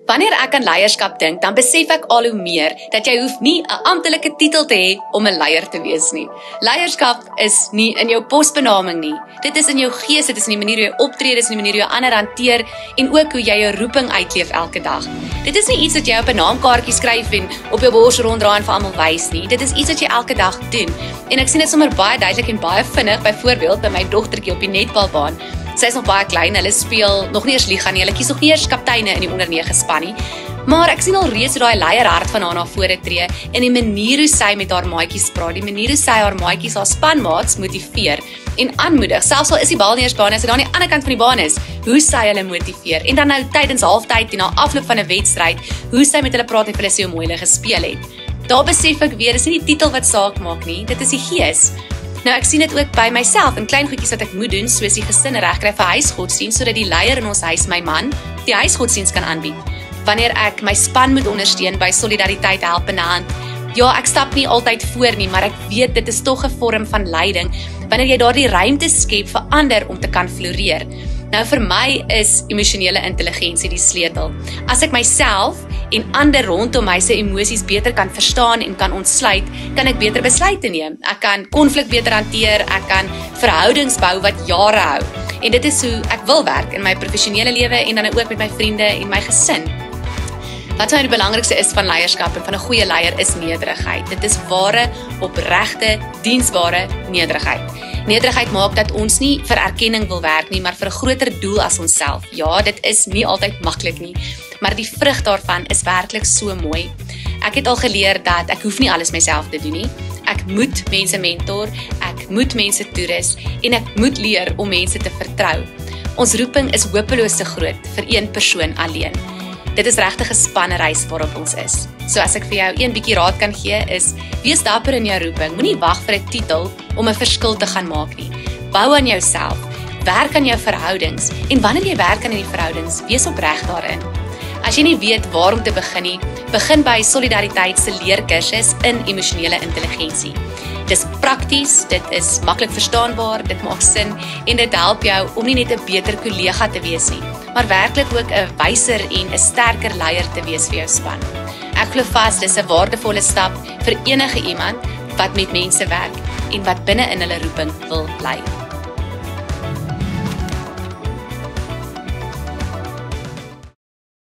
Wanneer ek aan leierskap dink, dan besef ek al hoe meer dat jy hoef nie 'n amptelike titel te hê om 'n leier te wees nie. Leierskap is nie in jou posbenaming nie. Dit is in jou gees, dit is in die manier hoe jy optree, dit is in die manier hoe jy ander hanteer en ook hoe jy jou roeping uitleef elke dag. Dit is nie iets wat jy op 'n naamkaartjie skryf en op jou bors ronddraai en vir almal wys nie. Dit is iets wat jy elke dag doen. En ek sien dit sommer baie duidelik en baie vinnig, byvoorbeeld by my dogtertjie op die netbalbaan. Sy is nog baie klein, hulle speel nog nie eers liga nie, hulle kies nog nie eers kapteine in die onder 9 span nie. Maar ek sien al reeds hoe daai leierhart van haar na vore tree en die manier hoe sy met haar maatjies praat, die manier hoe sy haar maatjies, haar spanmaats motiveer en aanmoedig. Selfs al is die bal nie eers baan as dit aan die ander kant van die baan is, hoe sy hulle motiveer. En dan nou tydens halftyd en na afloop van 'n wedstryd, hoe sy met hulle praat en vir hulle sê hoe mooi hulle gespeel het. Daar besef ek weer, dis nie die titel wat saak maak nie, dit is die gees. Nou ek sien dit ook by myself in klein goedjies wat ek moet doen, soos die gesin regkry vir huisgodsdienst, sodat die leier in ons huis, my man, die huisgodsdienst kan aanbied. Wanneer ek my span moet ondersteun by Solidariteit Help in 'n Hand. Ja, ek stap nie altyd voor nie, maar ek weet dit is tog 'n vorm van leiding, wanneer jy daardie ruimte skep vir ander om te kan floreer. Nou vir my is emosionele intelligensie die sleutel. As ek myself en ander rondom my se emosies beter kan verstaan en kan ontsluit, kan ek beter besluite neem. Ek kan konflik beter hanteer, ek kan verhoudings bou wat jare hou. En dit is hoe ek wil werk in my professionele lewe en dan ook met my vriende en my gesin. Wat nou die belangrikste is van leierskap en van 'n goeie leier is nederigheid. Dit is ware, opregte, diensbare nederigheid. Nederigheid maak dat ons nie vir erkenning wil werk nie, maar vir 'n groter doel as onsself. Ja, dit is nie altyd maklik nie, maar die vrug daarvan is werklik so mooi. Ek het al geleer dat ek hoef nie alles myself te doen nie. Ek moet mense mentor, ek moet mense toerus en ek moet leer om mense te vertrou. Ons roeping is hopeloos te groot vir een persoon alleen. Dit is regtig 'n spanreis waarop ons is. So as ek vir jou een bietjie raad kan gee is, wees dapper in jou roeping. Moenie wag vir 'n titel om 'n verskil te gaan maak nie. Bou aan jouself, werk aan jou verhoudings en wanneer jy werk aan die verhoudings, wees opreg daarin. As jy nie weet waar om te begin nie, begin by Solidariteit se leerkursus in emosionele intelligensie. Dis prakties, dit is maklik verstaanbaar, dit maak sin en dit help jou om nie net 'n beter kollega te wees nie, maar werklik ook 'n wyser en 'n sterker leier te wees vir jou span. Ek glo vas dis 'n waardevolle stap vir enige iemand wat met mense werk en wat binne in hulle roeping wil bly.